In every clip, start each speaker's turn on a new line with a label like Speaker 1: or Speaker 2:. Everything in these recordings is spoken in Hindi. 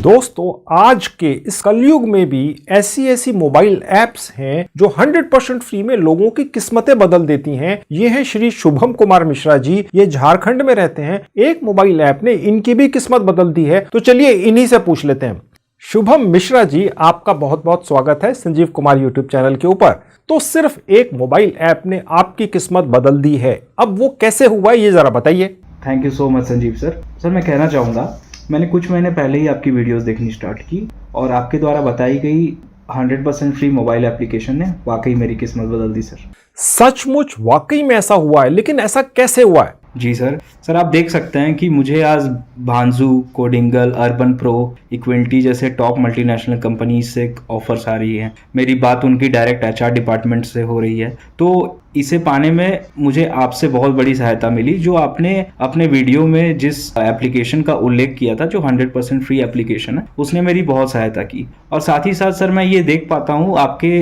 Speaker 1: दोस्तों आज के इस कलयुग में भी ऐसी ऐसी मोबाइल ऐप्स हैं जो 100% फ्री में लोगों की किस्मतें बदल देती हैं। ये हैं श्री शुभम कुमार मिश्रा जी, ये झारखंड में रहते हैं। एक मोबाइल ऐप ने इनकी भी किस्मत बदल दी है, तो चलिए इन्हीं से पूछ लेते हैं। शुभम मिश्रा जी, आपका बहुत बहुत स्वागत है संजीव कुमार यूट्यूब चैनल के ऊपर। तो सिर्फ एक मोबाइल ऐप ने आपकी किस्मत बदल दी है, अब वो कैसे हुआ ये जरा बताइए।
Speaker 2: Thank you so much Sanjeev sir. मैं कहना चाहूँगा, मैंने कुछ महीने पहले ही आपकी वीडियोस देखनी स्टार्ट की और आपके द्वारा बताई गई 100% फ्री मोबाइल एप्लीकेशन ने वाकई मेरी किस्मत बदल दी सर।
Speaker 1: सचमुच वाकई में ऐसा हुआ है, लेकिन ऐसा कैसे हुआ है?
Speaker 2: जी सर आप देख सकते हैं कि मुझे आज भांजू, कोडिंगल, अर्बन प्रो, इक्विटी जैसे टॉप मल्टीनेशनल कंपनीज से ऑफर्स आ रही हैं। मेरी बात उनकी डायरेक्ट एचआर डिपार्टमेंट से हो रही है। तो इसे पाने में मुझे आपसे बहुत बड़ी सहायता मिली, जो आपने अपने वीडियो में जिस एप्लीकेशन का उल्लेख किया था, जो 100% फ्री एप्लीकेशन है, उसने मेरी बहुत सहायता की। और साथ ही साथ सर मैं ये देख पाता हूँ आपके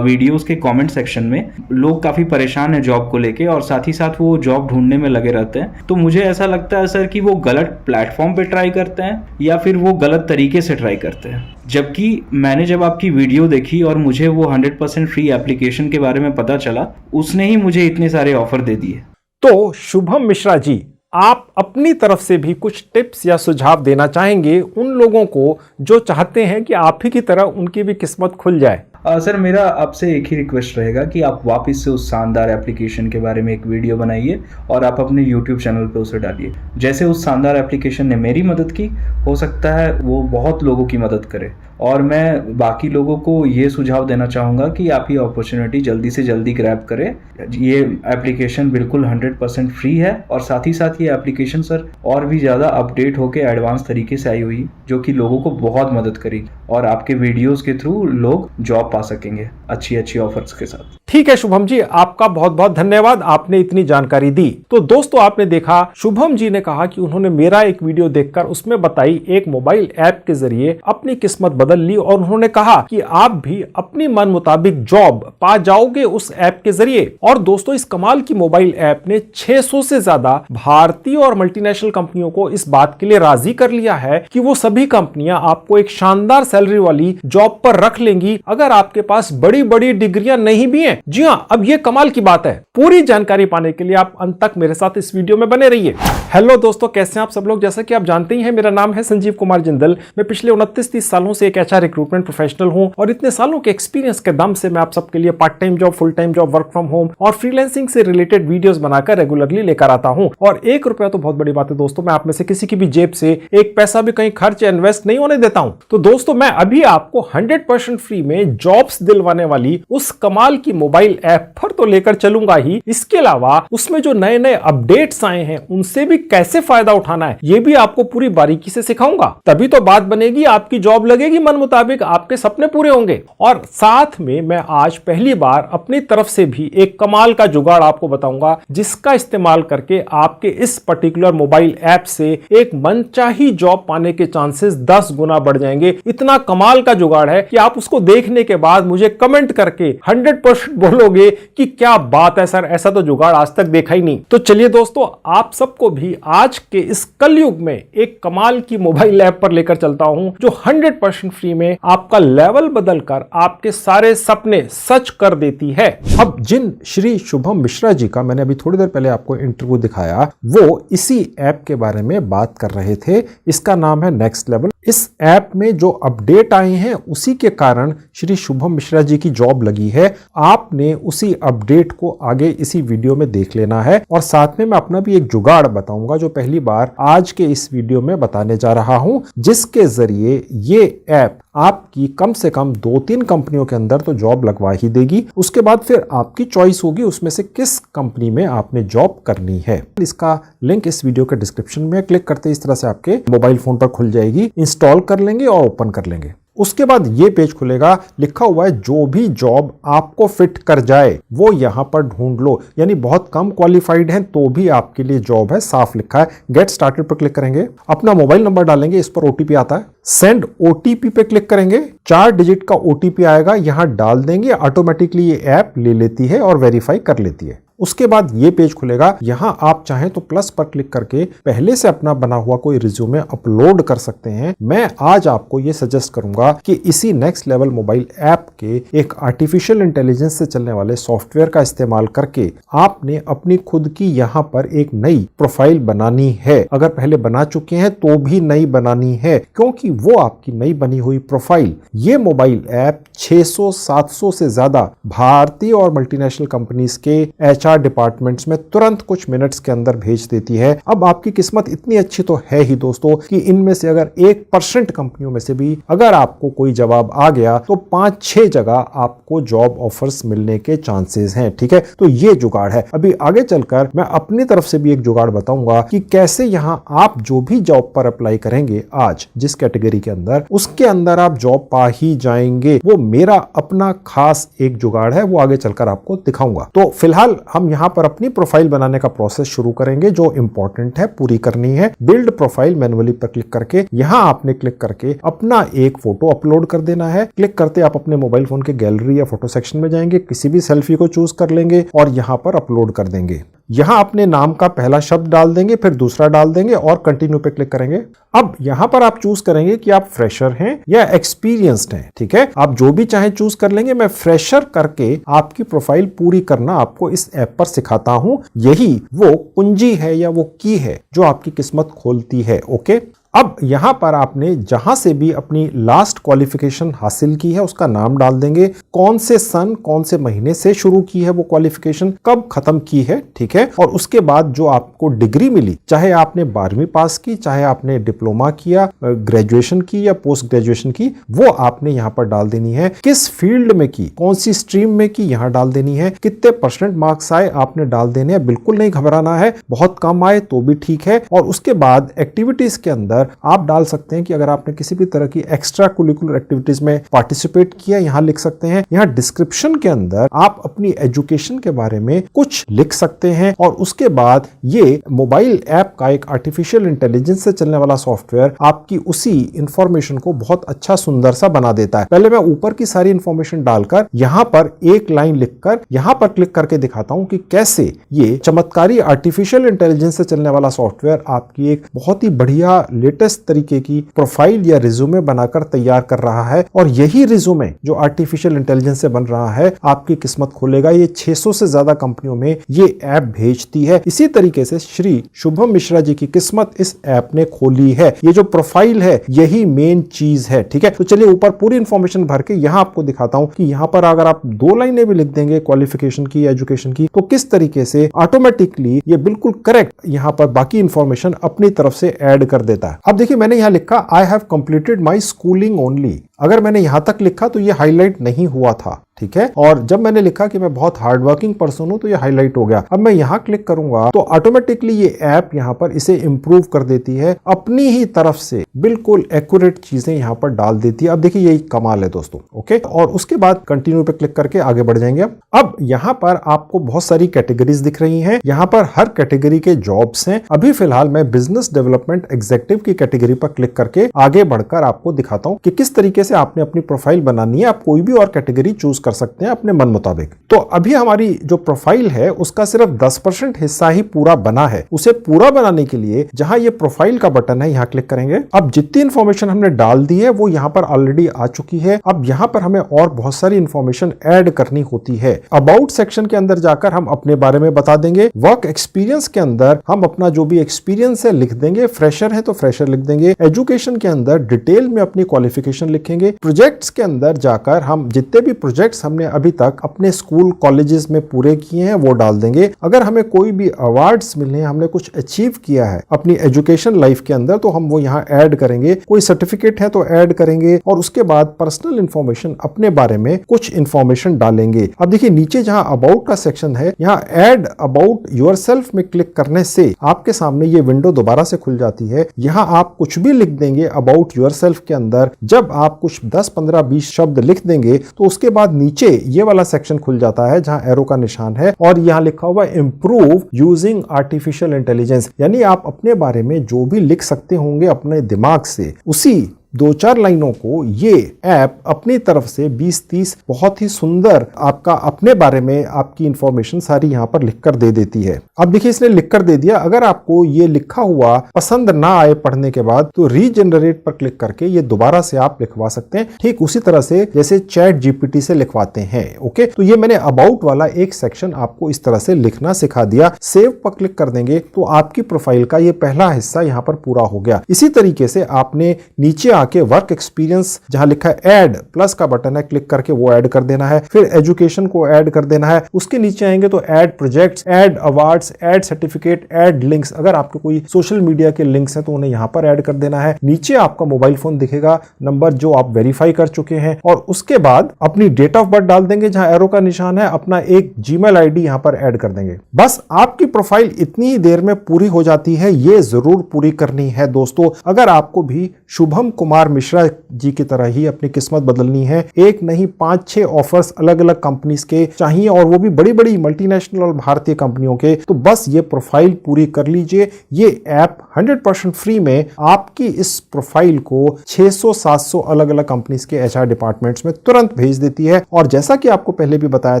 Speaker 2: वीडियोस के कमेंट सेक्शन में लोग काफ़ी परेशान हैं जॉब को लेके, और साथ ही साथ वो जॉब ढूंढने में लगे रहते हैं। तो मुझे ऐसा लगता है सर कि वो गलत प्लेटफॉर्म पे ट्राई करते हैं या फिर वो गलत तरीके से ट्राई करते हैं। जबकि मैंने जब आपकी वीडियो देखी और मुझे वो 100% फ्री एप्लीकेशन के बारे में पता चला, उसने ही मुझे इतने सारे ऑफर दे दिए।
Speaker 1: तो शुभम मिश्रा जी, आप अपनी तरफ से भी कुछ टिप्स या सुझाव देना चाहेंगे उन लोगों को जो चाहते हैं कि आप ही की तरह उनकी भी किस्मत खुल जाए?
Speaker 2: सर मेरा आपसे एक ही रिक्वेस्ट रहेगा कि आप वापस से उस शानदार एप्लीकेशन के बारे में एक वीडियो बनाइए और आप अपने YouTube चैनल पे उसे डालिए। जैसे उस शानदार एप्लीकेशन ने मेरी मदद की, हो सकता है वो बहुत लोगों की मदद करे। और मैं बाकी लोगों को ये सुझाव देना चाहूँगा कि आप ये अपॉर्चुनिटी जल्दी से जल्दी ग्रैब करें। ये एप्लीकेशन बिल्कुल 100% फ्री है, और साथ ही साथ ये एप्लीकेशन सर और भी ज़्यादा अपडेट होकर एडवांस तरीके से आई हुई, जो कि लोगों को बहुत मदद करेगी और आपके वीडियोस के थ्रू लोग जॉब पा सकेंगे अच्छी अच्छी ऑफर्स के साथ।
Speaker 1: ठीक है शुभम जी, आपका बहुत बहुत धन्यवाद, आपने इतनी जानकारी दी। तो दोस्तों आपने देखा, शुभम जी ने कहा कि उन्होंने मेरा एक वीडियो देखकर उसमें बताई एक मोबाइल ऐप के जरिए अपनी किस्मत बदल ली, और उन्होंने कहा कि आप भी अपनी मन मुताबिक जॉब पा जाओगे उस ऐप के जरिए। और दोस्तों इस कमाल की मोबाइल ऐप ने 600 से ज्यादा भारतीय और मल्टीनेशनल कंपनियों को इस बात के लिए राजी कर लिया है कि वो सभी कंपनियां आपको एक शानदार सैलरी वाली जॉब पर रख लेंगी, अगर आपके पास बड़ी बड़ी डिग्रियां नहीं भी हैं। जी हां, अब ये कमाल की बात है। पूरी जानकारी पाने के लिए आप अंत तक मेरे साथ इस वीडियो में बने रहिए। हेलो दोस्तों, कैसे हैं आप सब लोग? जैसा कि आप जानते ही हैं, मेरा नाम है संजीव कुमार जिंदल। मैं पिछले 29-30 सालों से एक एचआर रिक्रूटमेंट प्रोफेशनल हूं, और इतने सालों के एक्सपीरियंस के दम से मैं आप सबके लिए part time job, full time job, work from home और फ्रीलांसिंग से रिलेटेड वीडियोस बनाकर रेगुलरली लेकर आता हूं। और 1 रुपया तो बहुत बड़ी बात है दोस्तों, मैं आप में से किसी की भी जेब से एक पैसा भी कहीं खर्च या इन्वेस्ट नहीं होने देता हूं। तो दोस्तों मैं अभी आपको 100% फ्री में जॉब्स दिलवाने वाली उस कमाल की मोबाइल ऐप पर तो लेकर चलूंगा ही, इसके अलावा उसमें जो नए नए अपडेट्स आए हैं उनसे भी कैसे फायदा उठाना है ये भी आपको पूरी बारीकी से सिखाऊंगा। तभी तो बात बनेगी, आपकी जॉब लगेगी मन मुताबिक, आपके सपने पूरे होंगे। और साथ में मैं आज पहली बार अपनी तरफ से भी एक कमाल का जुगाड़ आपको बताऊंगा, जिसका इस्तेमाल करके आपके इस पर्टिकुलर मोबाइल ऐप से एक मनचाही जॉब पाने के चांसेस 10 गुना बढ़ जाएंगे। इतना कमाल का जुगाड़ है कि आप उसको देखने के बाद मुझे कमेंट करके 100% बोलोगे कि क्या बात है सर, ऐसा तो जुगाड़ आज तक देखा ही नहीं। तो चलिए दोस्तों, आप सबको भी आज के इस कलयुग में एक कमाल की मोबाइल ऐप पर लेकर चलता हूं, जो 100% फ्री में आपका लेवल बदलकर आपके सारे सपने सच कर देती है। अब जिन श्री शुभम मिश्रा जी का मैंने अभी थोड़ी देर पहले आपको इंटरव्यू दिखाया, वो इसी ऐप के बारे में बात कर रहे थे। इसका नाम है नेक्स्ट लेवल। इस ऐप में जो अपडेट आए हैं उसी के कारण श्री शुभम मिश्रा जी की जॉब लगी है। आपने उसी अपडेट को आगे इसी वीडियो में देख लेना है, और साथ में मैं अपना भी एक जुगाड़ बताऊंगा जो पहली बार आज के इस वीडियो में बताने जा रहा हूं, जिसके जरिए ये ऐप आपकी कम से कम 2-3 कंपनियों के अंदर तो जॉब लगवा ही देगी। उसके बाद फिर आपकी चॉइस होगी उसमें से किस कंपनी में आपने जॉब करनी है। इसका लिंक इस वीडियो के डिस्क्रिप्शन में क्लिक करते इस तरह से आपके मोबाइल फोन पर खुल जाएगी। इंस्टॉल कर लेंगे और ओपन कर लेंगे। उसके बाद ये पेज खुलेगा, लिखा हुआ है जो भी जॉब आपको फिट कर जाए वो यहां पर ढूंढ लो। यानी बहुत कम क्वालिफाइड हैं तो भी आपके लिए जॉब है, साफ लिखा है। गेट स्टार्टेड पर क्लिक करेंगे, अपना मोबाइल नंबर डालेंगे, इस पर ओटीपी आता है। सेंड ओटीपी पे क्लिक करेंगे, 4 डिजिट का ओटीपी आएगा, यहां डाल देंगे, ऑटोमेटिकली ये ऐप ले लेती है और वेरीफाई कर लेती है। उसके बाद ये पेज खुलेगा। यहाँ आप चाहें तो प्लस पर क्लिक करके पहले से अपना बना हुआ कोई रिज्यूमे अपलोड कर सकते हैं। मैं आज आपको ये सजेस्ट करूंगा कि इसी नेक्स्ट लेवल मोबाइल ऐप के एक आर्टिफिशियल इंटेलिजेंस से चलने वाले सॉफ्टवेयर का इस्तेमाल करके आपने अपनी खुद की यहाँ पर एक नई प्रोफाइल बनानी है। अगर पहले बना चुके हैं तो भी नई बनानी है, क्योंकि वो आपकी नई बनी हुई प्रोफाइल ये मोबाइल ऐप 600-700 से ज्यादा भारतीय और मल्टीनेशनल कंपनीज के एचआर डिपार्टमेंट्स में तुरंत कुछ मिनट्स के अंदर भेज देती है। अब आपकी किस्मत इतनी अच्छी तो है ही दोस्तों कि इनमें से अगर 1% कंपनियों में से भी अगर आपको कोई जवाब आ गया तो 5-6 जगह आपको जॉब ऑफर्स मिलने के चांसेस हैं। ठीक है, तो ये जुगाड़ है। अभी आगे चलकर मैं अपनी तरफ से भी एक जुगाड़ बताऊंगा कि कैसे यहां आप जो भी जॉब पर अप्लाई करेंगे आज जिस कैटेगरी के अंदर, उसके अंदर आप जॉब पा ही जाएंगे। वो मेरा अपना खास एक जुगाड़ है, वो आगे चलकर आपको दिखाऊंगा। तो फिलहाल हम यहां पर अपनी प्रोफाइल बनाने का प्रोसेस शुरू करेंगे जो इंपॉर्टेंट है, पूरी करनी है। बिल्ड प्रोफाइल मैन्युअली पर क्लिक करके यहां आपने क्लिक करके अपना एक फोटो अपलोड कर देना है। क्लिक करते आप अपने मोबाइल फोन के गैलरी या फोटो सेक्शन में जाएंगे, किसी भी सेल्फी को चूज कर लेंगे और यहां पर अपलोड कर देंगे। यहां अपने नाम का पहला शब्द डाल देंगे, फिर दूसरा डाल देंगे और कंटिन्यू पे क्लिक करेंगे। अब यहां पर आप चूज करेंगे कि आप फ्रेशर हैं या एक्सपीरियंस्ड हैं। ठीक है, आप जो भी चाहें चूज कर लेंगे। मैं फ्रेशर करके आपकी प्रोफाइल पूरी करना आपको इस ऐप पर सिखाता हूं। यही वो कुंजी है या वो की है जो आपकी किस्मत खोलती है। ओके, अब यहां पर आपने जहां से भी अपनी लास्ट क्वालिफिकेशन हासिल की है उसका नाम डाल देंगे, कौन से सन कौन से महीने से शुरू की है वो क्वालिफिकेशन, कब खत्म की है। ठीक है, और उसके बाद जो आपको डिग्री मिली, चाहे आपने 12वीं पास की, चाहे आपने डिप्लोमा किया, ग्रेजुएशन की या पोस्ट ग्रेजुएशन की, वो आपने यहां पर डाल देनी है। किस फील्ड में की, कौन सी स्ट्रीम में की, यहां डाल देनी है। कितने % मार्क्स आए आपने डाल देने हैं। बिल्कुल नहीं घबराना है, बहुत कम आए तो भी ठीक है। और उसके बाद एक्टिविटीज के अंदर आप डाल सकते हैं कि अगर आपने किसी भी तरह की एक्स्ट्रा कुरिकुलर एक्टिविटीज में पार्टिसिपेट किया, यहां लिख सकते हैं। यहां डिस्क्रिप्शन के अंदर आप अपनी एजुकेशन के बारे में कुछ लिख सकते हैं। और उसके बाद ये मोबाइल ऐप का एक आर्टिफिशियल इंटेलिजेंस से चलने वाला सॉफ्टवेयर आपकी उसी इंफॉर्मेशन को बहुत अच्छा सुंदर सा बना देता है। पहले मैं ऊपर की सारी इंफॉर्मेशन डालकर यहां पर एक लाइन लिखकर यहां पर क्लिक करके दिखाता हूं कि कैसे ये चमत्कारी आर्टिफिशियल इंटेलिजेंस से चलने वाला सॉफ्टवेयर आपकी एक बहुत ही बढ़िया लेटेस्ट तरीके की प्रोफाइल या रिज्यूमे बनाकर तैयार कर रहा है। और यही रिज्यूमे जो आर्टिफिशियल इंटेलिजेंस से बन रहा है आपकी किस्मत खोलेगा। ये 600 से ज्यादा कंपनियों में ये ऐप भेजती है। इसी तरीके से श्री शुभम मिश्रा जी की किस्मत इस ऐप ने खोली है। ये जो प्रोफाइल है यही मेन चीज है। ठीक है, तो चलिए ऊपर पूरी इंफॉर्मेशन भर के यहां आपको दिखाता हूं कि यहां पर अगर आप 2 लाइनें भी लिख देंगे क्वालिफिकेशन की, एजुकेशन की, तो किस तरीके से ऑटोमेटिकली ये बिल्कुल करेक्ट यहां पर बाकी इंफॉर्मेशन अपनी तरफ से ऐड कर देता है। अब देखिए मैंने यहां लिखा I have completed my schooling only. अगर मैंने यहां तक लिखा तो ये हाईलाइट नहीं हुआ था। ठीक है, और जब मैंने लिखा कि मैं बहुत हार्डवर्किंग पर्सन हूं तो ये हाईलाइट हो गया। अब मैं यहां क्लिक करूंगा तो ऑटोमेटिकली ये ऐप यहां पर इसे इंप्रूव कर देती है, अपनी ही तरफ से बिल्कुल एक्यूरेट चीजें यहां पर डाल देती है। अब देखिए यही कमाल है दोस्तों। ओके, और उसके बाद कंटिन्यू पे क्लिक करके आगे बढ़ जाएंगे। अब यहां पर आपको बहुत सारी कैटेगरीज दिख रही हैं। यहां पर हर कैटेगरी के जॉब्स हैं। अभी फिलहाल मैं बिजनेस डेवलपमेंट एग्जीक्यूटिव की कैटेगरी पर क्लिक करके आगे बढ़कर आपको दिखाता हूं कि किस तरीके से आपने अपनी प्रोफाइल बनानी है। आप कोई भी और कैटेगरी चूज कर सकते हैं अपने मन मुताबिक। तो अभी हमारी जो प्रोफाइल है उसका सिर्फ 10% हिस्सा ही पूरा बना है। उसे पूरा बनाने के लिए जहां ये प्रोफाइल का बटन है यहां क्लिक करेंगे। अब जितनी इंफॉर्मेशन हमने डाल दी है वो यहां पर ऑलरेडी आ चुकी है। अब यहां पर हमें और बहुत सारी इंफॉर्मेशन ऐड करनी होती है। अबाउट सेक्शन के अंदर जाकर हम अपने बारे में बता देंगे। वर्क एक्सपीरियंस के अंदर हम अपना जो भी एक्सपीरियंस है लिख देंगे। फ्रेशर है तो फ्रेशर लिख देंगे। एजुकेशन के अंदर डिटेल में अपनी क्वालिफिकेशन लिखेंगे। प्रोजेक्ट्स के अंदर जाकर हम जितने भी प्रोजेक्ट्स हमने अभी तक अपने स्कूल कॉलेजेस में पूरे किए हैं वो डाल देंगे। अगर हमें कोई भी अवार्ड्स मिले हैं, हमने कुछ अचीव किया है अपनी एजुकेशन लाइफ के अंदर, तो हम वो यहाँ ऐड करेंगे। कोई सर्टिफिकेट है तो ऐड करेंगे। और उसके बाद पर्सनल इंफॉर्मेशन अपने बारे में कुछ इंफॉर्मेशन डालेंगे। अब देखिए नीचे जहां अबाउट का सेक्शन है, यहाँ ऐड अबाउट योरसेल्फ में क्लिक करने से आपके सामने ये विंडो दोबारा से खुल जाती है। यहाँ आप कुछ भी लिख देंगे अबाउट योरसेल्फ के अंदर। जब आप कुछ 10, 15, 20 शब्द लिख देंगे तो उसके बाद नीचे ये वाला सेक्शन खुल जाता है जहां एरो का निशान है और यहां लिखा हुआ इंप्रूव यूजिंग आर्टिफिशियल इंटेलिजेंस। यानी आप अपने बारे में जो भी लिख सकते होंगे अपने दिमाग से, उसी 2-4 लाइनों को ये ऐप अपनी तरफ से 20-30 बहुत ही सुंदर आपका अपने बारे में आपकी इंफॉर्मेशन सारी यहाँ पर लिखकर दे देती है। अब देखिए इसने लिखकर दे दिया। अगर आपको ये लिखा हुआ पसंद ना आए पढ़ने के बाद तो रीजनरेट पर क्लिक करके ये दोबारा से आप लिखवा सकते हैं, ठीक उसी तरह से जैसे चैट जीपीटी से लिखवाते हैं। ओके, तो ये मैंने अबाउट वाला एक सेक्शन आपको इस तरह से लिखना सिखा दिया। सेव पर क्लिक कर देंगे तो आपकी प्रोफाइल का ये पहला हिस्सा यहाँ पर पूरा हो गया। इसी तरीके से आपने नीचे आके वर्क एक्सपीरियंस जहां लिखा है ऐड प्लस का बटन है, क्लिक करके वो ऐड कर देना है। फिर एजुकेशन को ऐड कर देना है। उसके नीचे आएंगे तो add projects, add awards, add certificate, add links. अगर आपके कोई सोशल मीडिया के लिंक्स हैं तो उन्हें यहाँ पर ऐड कर देना है। नीचे आपका मोबाइल फोन दिखेगा, नंबर जो आप वेरीफाई कर चुके हैं, और उसके बाद अपनी डेट ऑफ बर्थ डाल देंगे जहां एरो का निशान है, अपना एक जीमेल आईडी यहां पर ऐड कर देंगे। बस आपकी प्रोफाइल इतनी ही देर में पूरी हो जाती है। ये जरूर पूरी करनी है दोस्तों। अगर आपको भी शुभम कुमार मिश्रा जी की तरह ही अपनी किस्मत बदलनी है, एक नहीं 5-6 ऑफर्स अलग अलग कंपनीज के चाहिए और वो भी बड़ी बड़ी मल्टीनेशनल और भारतीय कंपनियों के, तो बस ये प्रोफाइल पूरी कर लीजिए। ये ऐप 100% फ्री में आपकी इस प्रोफाइल को 600-700 अलग अलग कंपनीज के एचआर डिपार्टमेंट्स में तुरंत भेज देती है। और जैसा कि आपको पहले भी बताया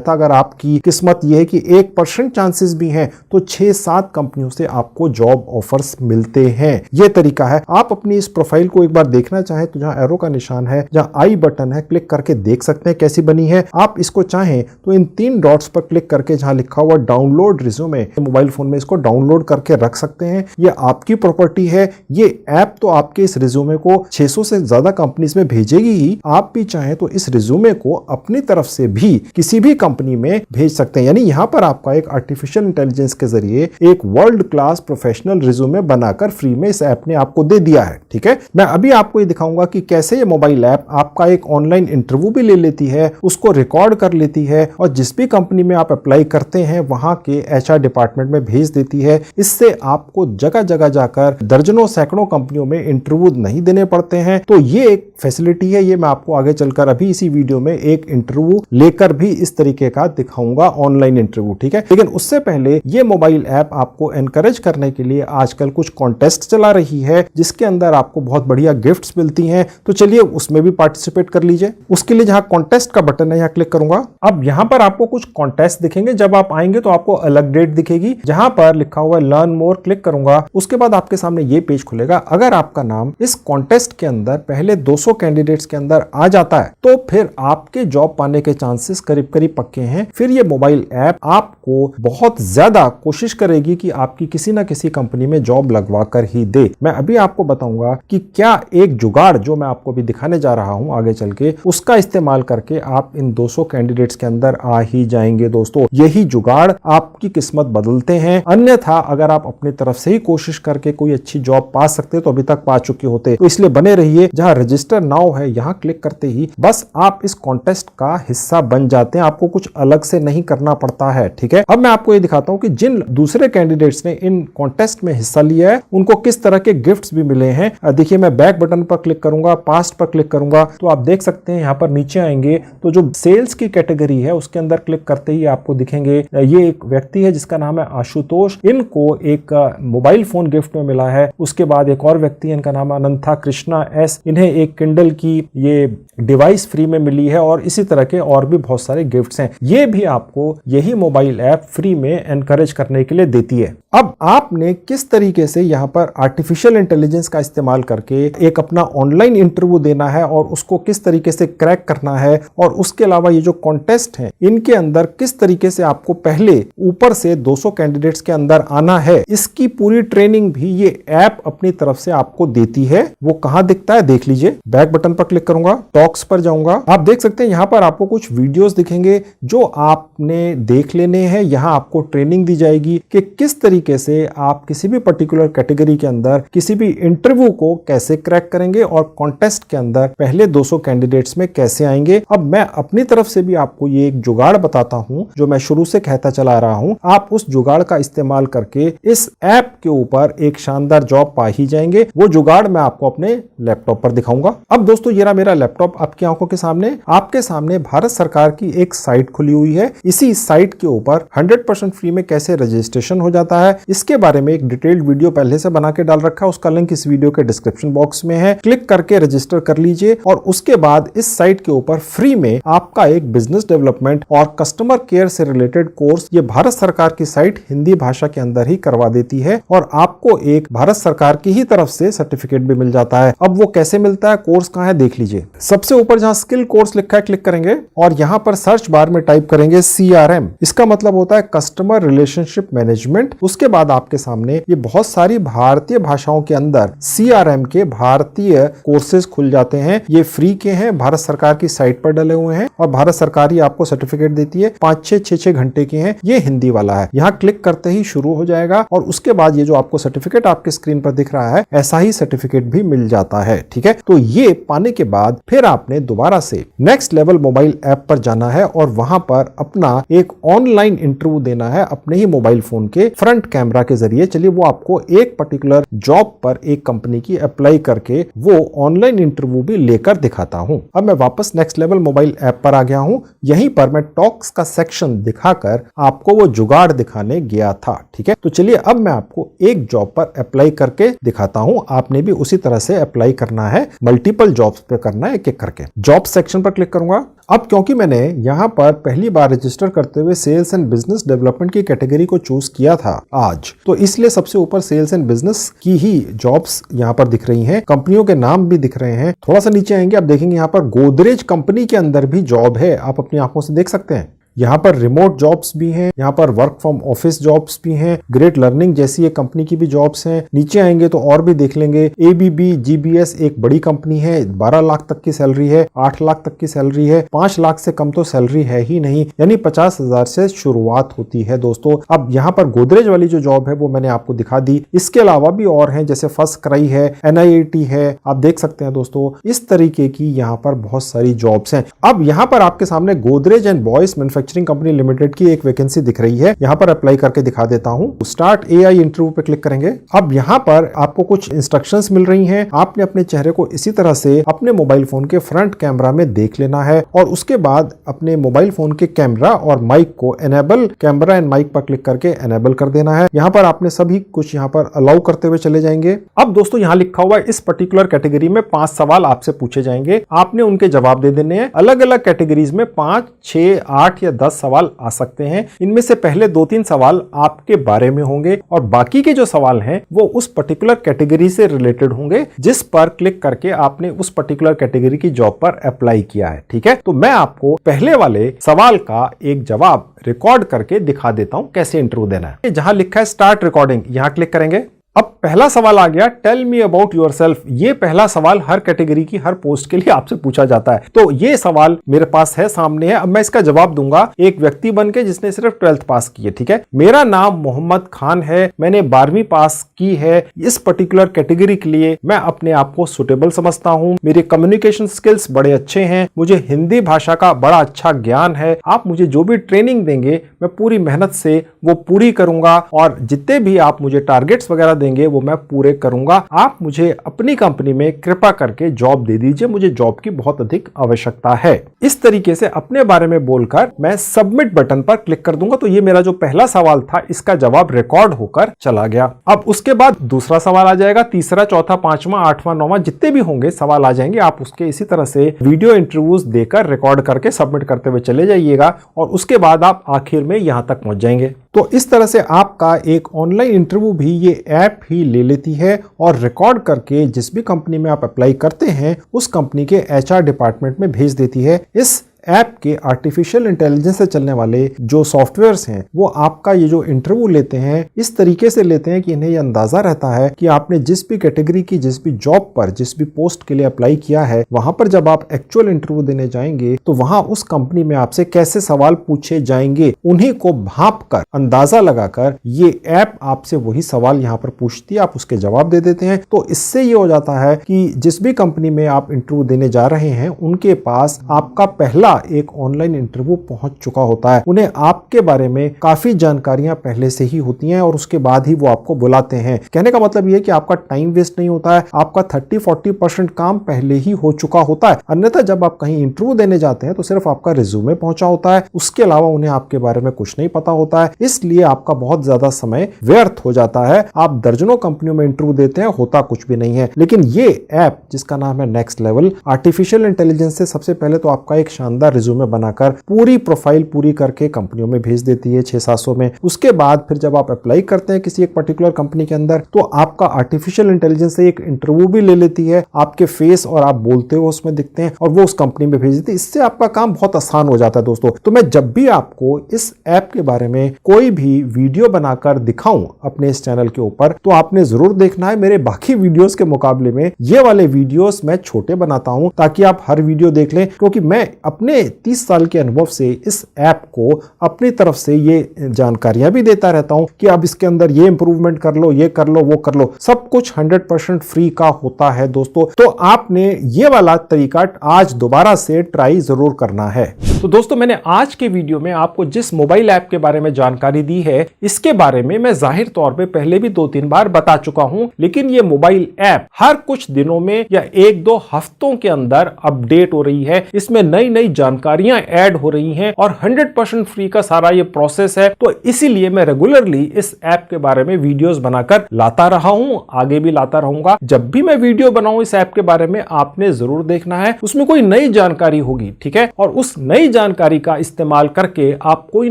Speaker 1: था, अगर आपकी किस्मत यह है कि 1% चांसेस भी हैं तो 6-7 कंपनियों से आपको जॉब ऑफर्स मिलते हैं। यह तरीका है। आप अपनी इस प्रोफाइल को एक बार देखना चाहें तो जहां एरो का निशान है, जहां आई बटन है, क्लिक करके देख सकते हैं कैसी बनी है। आप इसको चाहें तो इन 3 डॉट्स पर क्लिक करके जहां लिखा हुआ डाउनलोड रिज्यूमे, मोबाइल फोन में इसको डाउनलोड करके रख सकते हैं। यह आपकी प्रॉपर्टी है। ये ऐप तो आपके इस रिज्यूमे को 600 से ज्यादा कंपनीज में भेजेगी ही। आप भी चाहें तो इस रिज्यूमे को अपनी तरफ से भी किसी भी कंपनी में भेज सकते हैं। यानी यहां पर आपका एक आर्टिफिशियल इंटेलिजेंस के जरिए एक वर्ल्ड क्लास प्रोफेशनल रिज्यूमे बनाकर फ्री में इस ऐप ने आपको दे दिया है। ठीक है, मैं अभी आपको ये दिखाऊंगा कि कैसे ये मोबाइल ऐप आपका एक ऑनलाइन इंटरव्यू भी ले लेती है, उसको रिकॉर्ड कर लेती है और जिस भी कंपनी में आप अप्लाई करते हैं वहां के एचआर डिपार्टमेंट में भेज देती है। इससे आपको जगह जगह जाकर दर्जनों सैकड़ों कंपनियों में इंटरव्यू नहीं देने पड़ते हैं। तो ये एक फैसिलिटी है। ये मैं आपको आगे चलकर अभी इसी वीडियो में एक इंटरव्यू लेकर भी इस तरीके का दिखाऊंगा, ऑनलाइन इंटरव्यू। ठीक है, लेकिन उससे पहले ये मोबाइल ऐप आपको एनकरेज करने के लिए आजकल कुछ कॉन्टेस्ट चला रही है जिसके अंदर आपको बहुत बढ़िया गिफ्ट्स मिलती हैं। तो चलिए उसमें भी पार्टिसिपेट कर लीजिए। उसके लिए जहां कॉन्टेस्ट का बटन है, यहां क्लिक करूंगा। अब यहां पर आपको कुछ कॉन्टेस्ट दिखेंगे। जब आप आएंगे तो आपको अलग डेट दिखेगी जहां पर लिखा हुआ है लर्न मोर, क्लिक करूंगा। उसके बाद आपके सामने ये पेज खुलेगा। अगर आपका नाम इस कॉन्टेस्ट के अंदर पहले 200 कैंडिडेट्स के अंदर आ जाता है तो फिर आपके जॉब पाने के चांसेस करीब करीब पक्के हैं। फिर ये मोबाइल ऐप आपको बहुत ज्यादा कोशिश करेगी कि आपकी किसी ना किसी कंपनी में जॉब लगवा कर ही दे। मैं अभी आपको बताऊंगा कि क्या एक जुगाड़ जो मैं आपको भी दिखाने जा रहा हूं आगे चल के, उसका इस्तेमाल करके आप इन 200 कैंडिडेट्स के अंदर आ ही जाएंगे। दोस्तों, यही जुगाड़ आपकी किस्मत बदलते हैं। अन्यथा अगर आप अपनी तरफ से ही कोशिश करके कोई अच्छी जॉब पा सकते तो अभी तक पा चुके होते। तो इसलिए बने रहिए। जहां रजिस्टर नाउ है यहां क्लिक करते ही बस आप इस कॉन्टेस्ट का हिस्सा बन जाते हैं। आपको कुछ अलग से नहीं करना पड़ता है। ठीक है, अब मैं आपको ये दिखाता हूं कि जिन दूसरे कैंडिडेट्स ने इन कॉन्टेस्ट में हिस्सा लिया है उनको किस तरह के गिफ्ट्स भी मिले हैं। देखिए, मैं बैक बटन पर क्लिक करूंगा, पास्ट पर क्लिक करूंगा तो आप देख सकते हैं यहाँ पर नीचे आएंगे तो जो सेल्स की कैटेगरी है उसके अंदर क्लिक करते ही आपको दिखेंगे ये एक व्यक्ति है जिसका नाम है आशुतोष। इनको एक मोबाइल फोन गिफ्ट में मिला है। उसके बाद एक और व्यक्ति है, इनका नाम अनंथा कृष्णा एस, इन्हें एक किंडल की ये डिवाइस फ्री में मिली है और इसी तरह के और भी बहुत सारे गिफ्ट्स हैं। ये भी आपको यही मोबाइल ऐप फ्री में एनकरेज करने के लिए देती है। अब आपने किस तरीके से यहाँ पर आर्टिफिशियल इंटेलिजेंस का इस्तेमाल करके एक अपना ऑनलाइन इंटरव्यू देना है और उसको किस तरीके से क्रैक करना है, और उसके अलावा ये जो कॉन्टेस्ट है इनके अंदर किस तरीके से आपको पहले ऊपर से 200 कैंडिडेट्स के अंदर आना है, इसकी पूरी ट्रेनिंग भी ये ऐप अपनी तरफ से आपको देती है। वो कहां दिखता है देख लीजिए। बैक बटन पर क्लिक करूंगा, टॉक्स पर जाऊंगा। आप देख सकते हैं यहाँ पर आपको कुछ वीडियोस दिखेंगे जो आपने देख लेने हैं। यहाँ आपको ट्रेनिंग दी जाएगी कि किस तरीके से आप किसी भी पर्टिकुलर कैटेगरी के अंदर किसी भी इंटरव्यू को कैसे क्रैक करेंगे और कॉन्टेस्ट के अंदर पहले 200 कैंडिडेट्स में कैसे आएंगे। अब मैं अपनी तरफ से भी आपको ये एक जुगाड़ बताता हूं जो मैं शुरू से कहता चला रहा हूं। आप उस जुगाड़ का इस्तेमाल करके इस ऐप के ऊपर एक शानदार जॉब पा ही जाएंगे। वो जुगाड़ मैं आपको अपने लैपटॉप पर दिखाऊंगा। अब दोस्तों, ये रहा मेरा लैपटॉप आपकी आंखों के सामने। आपके सामने भारत सरकार की एक साइट खुली हुई है। इसी साइट के ऊपर 100% फ्री में कैसे रजिस्ट्रेशन हो जाता है इसके बारे में एक डिटेल्ड वीडियो पहले से बना के डाल रखा है। उसका लिंक इस वीडियो के डिस्क्रिप्शन बॉक्स में है। क्लिक करके रजिस्टर कर लीजिए और उसके बाद इस साइट के ऊपर फ्री में आपका एक बिजनेस डेवलपमेंट और कस्टमर केयर से रिलेटेड कोर्स ये भारत सरकार की साइट हिंदी भाषा के अंदर ही करवा देती है और आपको एक भारत सरकार की ही तरफ से सर्टिफिकेट भी मिल जाता है। अब वो कैसे मिलता है, कोर्स कहाँ है देख लीजिए। सबसे ऊपर जहां स्किल कोर्स लिखा है क्लिक करेंगे और यहां पर सर्च बार में टाइप करेंगे CRM। इसका मतलब होता है कस्टमर रिलेशनशिप मैनेजमेंट। उसके बाद आपके सामने ये बहुत सारी भारतीय भाषाओं के अंदर CRM के भारतीय कोर्सेज खुल जाते हैं। ये फ्री के हैं, भारत सरकार की साइट पर डले हुए हैं और भारत सरकार ही आपको सर्टिफिकेट देती है। 5-6 घंटे के हैं। ये हिंदी वाला है, यहाँ क्लिक करते ही शुरू हो जाएगा और उसके बाद ये जो आपको सर्टिफिकेट आपके स्क्रीन पर दिख रहा है ऐसा ही सर्टिफिकेट भी मिल जाता है। ठीक है, तो ये पाने के बाद फिर आपने दोबारा से नेक्स्ट लेवल मोबाइल ऐप पर जाना है और वहां पर अपना एक ऑनलाइन इंटरव्यू देना है अपने ही मोबाइल फोन के फ्रंट कैमरा के जरिए। चलिए वो आपको एक पर्टिकुलर जॉब पर एक कंपनी की अप्लाई करके वो ऑनलाइन इंटरव्यू भी लेकर दिखाता हूं। अब मैं वापस नेक्स्ट लेवल मोबाइल ऐप पर आ गया हूं। यहीं पर मैं टॉक्स का सेक्शन दिखाकर आपको वो जुगाड़ दिखाने गया था। ठीक है, तो चलिए अब मैं आपको एक जॉब पर अप्लाई करके दिखाता हूं। आपने भी उसी तरह से अप्लाई करना है, मल्टीपल जॉब्स पे करना है एक एक करके। जॉब सेक्शन पर क्लिक करूंगा। अब क्योंकि मैंने यहां पर पहली बार रजिस्टर करते हुए सेल्स एंड बिजनेस डेवलपमेंट की कैटेगरी को चूज किया था आज, तो इसलिए सबसे ऊपर सेल्स एंड बिजनेस की ही जॉब्स यहां पर दिख रही हैं। कंपनियों के नाम भी दिख रहे हैं। थोड़ा सा नीचे आएंगे, आप देखेंगे यहां पर गोदरेज कंपनी के अंदर भी जॉब है, आप अपनी आंखों से देख सकते हैं। यहाँ पर रिमोट जॉब्स भी हैं, यहाँ पर वर्क फ्रॉम ऑफिस जॉब्स भी हैं, ग्रेट लर्निंग जैसी एक कंपनी की भी जॉब्स हैं। नीचे आएंगे तो और भी देख लेंगे। ABB GBS एक बड़ी कंपनी है, 12 लाख तक की सैलरी है, 8 लाख तक की सैलरी है, 5 लाख से कम तो सैलरी है ही नहीं, यानी 50,000 से शुरुआत होती है दोस्तों। अब यहाँ पर गोदरेज वाली जो जॉब है वो मैंने आपको दिखा दी। इसके अलावा भी और हैं, जैसे फर्स्ट क्राई है, NIIT है, आप देख सकते हैं दोस्तों। इस तरीके की यहाँ पर बहुत सारी जॉब्स हैं। अब यहाँ पर आपके सामने Godrej and boys manufacturing company limited की एक वैकेंसी दिख रही है, यहां पर अप्लाई करके दिखा देता हूं। स्टार्ट AI इंटरव्यू पे क्लिक करेंगे। अब यहां पर आपको कुछ इंस्ट्रक्शंस मिल रही हैं। आपने अपने चेहरे को इसी तरह से अपने मोबाइल फोन के फ्रंट कैमरा में देख लेना है और उसके बाद अपने मोबाइल फोन के कैमरा और माइक को एनेबल कैमरा एंड माइक पर क्लिक करके एनेबल कर देना है। यहां पर आपने सभी कुछ यहां पर अलाउ करते हुए चले जाएंगे। अब दोस्तों यहां लिखा हुआ है इस पर्टिकुलर कैटेगरी में 5 सवाल आपसे पूछे जाएंगे, आपने उनके जवाब दे देने हैं। अलग अलग कैटेगरीज में 5, 6, 8 या 10 सवाल आ सकते हैं। इनमें से पहले 2-3 सवाल आपके बारे में होंगे और बाकी के जो सवाल हैं वो उस पर्टिकुलर कैटेगरी से रिलेटेड होंगे जिस पर क्लिक करके आपने उस पर्टिकुलर कैटेगरी की जॉब पर अप्लाई किया है। ठीक है, तो मैं आपको पहले वाले सवाल का एक जवाब रिकॉर्ड करके दिखा देता हूं कैसे इंटरव्यू देना है। जहां लिखा है स्टार्ट रिकॉर्डिंग, यहां क्लिक करेंगे। अब पहला सवाल आ गया, टेल मी अबाउट योरसेल्फ। ये पहला सवाल हर कैटेगरी की हर पोस्ट के लिए आपसे पूछा जाता है, तो ये सवाल मेरे पास है, सामने है। अब मैं इसका जवाब दूंगा एक व्यक्ति बनके जिसने सिर्फ 12th पास की है। ठीक है, मेरा नाम मोहम्मद खान है, मैंने 12वीं पास की है। इस पर्टिकुलर कैटेगरी के लिए मैं अपने आप को सुटेबल समझता हूं। मेरे कम्युनिकेशन स्किल्स बड़े अच्छे हैं, मुझे हिंदी भाषा का बड़ा अच्छा ज्ञान है। आप मुझे जो भी ट्रेनिंग देंगे मैं पूरी मेहनत से वो पूरी करूंगा और जितने भी आप मुझे टारगेट्स वगैरह देंगे वो मैं पूरे करूंगा। आप मुझे अपनी कंपनी में कृपा करके जॉब दे दीजिए, मुझे जॉब की बहुत अधिक आवश्यकता है। इस तरीके से अपने बारे में बोलकर मैं सबमिट बटन पर क्लिक कर दूंगा। तो ये मेरा जो पहला सवाल था इसका जवाब रिकॉर्ड होकर चला गया। अब उसके बाद दूसरा सवाल आ जाएगा, तीसरा, चौथा, 5वां, 8वां, 9वां जितने भी होंगे सवाल आ जाएंगे। आप उसके इसी तरह से वीडियो इंटरव्यूज देकर रिकॉर्ड करके सबमिट करते हुए चले जाइएगा और उसके बाद आप आखिर में यहां तक पहुंच जाएंगे। तो इस तरह से आपका एक ऑनलाइन इंटरव्यू भी ये ऐप ही ले लेती है और रिकॉर्ड करके जिस भी कंपनी में आप अप्लाई करते हैं उस कंपनी के HR डिपार्टमेंट में भेज देती है। इस ऐप के आर्टिफिशियल इंटेलिजेंस से चलने वाले जो सॉफ्टवेयर्स हैं वो आपका ये जो इंटरव्यू लेते हैं इस तरीके से लेते हैं कि इन्हें ये अंदाजा रहता है कि आपने जिस भी कैटेगरी की जिस भी जॉब पर जिस भी पोस्ट के लिए अप्लाई किया है वहां पर जब आप एक्चुअल इंटरव्यू देने जाएंगे तो वहां उस कंपनी में आपसे कैसे सवाल पूछे जाएंगे उन्हीं को भांप कर अंदाजा लगाकर ये ऐप आपसे वही सवाल यहाँ पर पूछती है, आप उसके जवाब दे देते हैं। तो इससे ये हो जाता है कि जिस भी कंपनी में आप इंटरव्यू देने जा रहे हैं उनके पास आपका पहला सीधा एक ऑनलाइन इंटरव्यू पहुंच चुका होता है। उन्हें आपके बारे में काफी जानकारियां पहले से ही होती हैं और उसके बाद ही वो आपको बुलाते हैं। कहने का मतलब ये कि आपका टाइम वेस्ट नहीं होता है, आपका 30-40% काम पहले ही हो चुका होता है। अन्यथा जब आप कहीं इंटरव्यू देने जाते हैं तो सिर्फ आपका रिज्यूमे पहुंचा होता है, उसके अलावा उन्हें आपके बारे में कुछ नहीं पता होता है, इसलिए आपका बहुत ज्यादा समय व्यर्थ हो जाता है। आप दर्जनों कंपनियों में इंटरव्यू देते हैं, होता कुछ भी नहीं है। लेकिन ये ऐप जिसका नाम है नेक्स्ट लेवल, आर्टिफिशियल इंटेलिजेंस से सबसे पहले तो आपका एक शानदार रिज्यूमे बनाकर पूरी प्रोफाइल पूरी करके कंपनियों में भेज देती है 600-700 में। उसके बाद फिर जब आप अप्लाई करते हैं किसी एक पर्टिकुलर कंपनी के अंदर तो आपका आर्टिफिशियल इंटेलिजेंस से एक इंटरव्यू भी ले लेती है, आपके फेस और आप बोलते हुए उसमें दिखते हैं और वो उस कंपनी में भेज देती है। इससे आपका काम बहुत आसान हो जाता है दोस्तों। तो मैं जब भी आपको इस ऐप के बारे में कोई भी वीडियो बनाकर दिखाऊं अपने इस चैनल के ऊपर तो आपने जरूर देखना है। मेरे बाकी वीडियोस के मुकाबले में ये वाले वीडियोस मैं छोटे बनाता हूं ताकि आप हर वीडियो देख लें, क्योंकि मैं अपने 30 साल के अनुभव से इस ऐप को अपनी तरफ से ये जानकारियां भी देता रहता हूं कि अब इसके अंदर ये इंप्रूवमेंट कर लो, ये कर लो, वो कर लो। सब कुछ 100% फ्री का होता है दोस्तों। तो आपने ये वाला तरीका आज दोबारा से ट्राई जरूर करना है। तो दोस्तों मैंने आज के वीडियो में आपको जिस मोबाइल ऐप के बारे में जानकारी दी है, इसके बारे में मैं जाहिर तौर पे पहले भी 2-3 बार बता चुका हूं, लेकिन ये मोबाइल ऐप हर कुछ दिनों में या 1-2 हफ्तों के अंदर अपडेट हो रही है। इसमें नई नई जानकारियां ऐड हो रही हैं और 100% फ्री का सारा ये प्रोसेस है। तो इसीलिए मैं रेगुलरली इस ऐप के बारे में वीडियोस बनाकर लाता रहा हूं, आगे भी लाता रहूंगा। जब भी मैं वीडियो बनाऊं इस ऐप के बारे में आपने जरूर देखना है, उसमें कोई नई जानकारी होगी, ठीक है, और उस नई जानकारी का इस्तेमाल करके आप कोई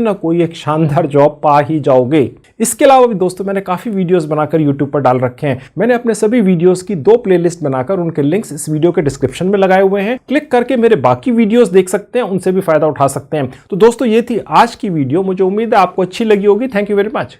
Speaker 1: ना कोई एक शानदार जॉब पा ही जाओगे। इसके अलावा भी दोस्तों मैंने काफी वीडियोस बनाकर YouTube पर डाल रखे हैं। मैंने अपने सभी वीडियोस की 2 प्लेलिस्ट बनाकर उनके लिंक्स इस वीडियो के डिस्क्रिप्शन में लगाए हुए हैं। क्लिक करके मेरे बाकी वीडियोस देख सकते हैं, उनसे भी फायदा उठा सकते हैं। तो दोस्तों ये थी आज की वीडियो, मुझे उम्मीद है आपको अच्छी लगी होगी। Thank you very much.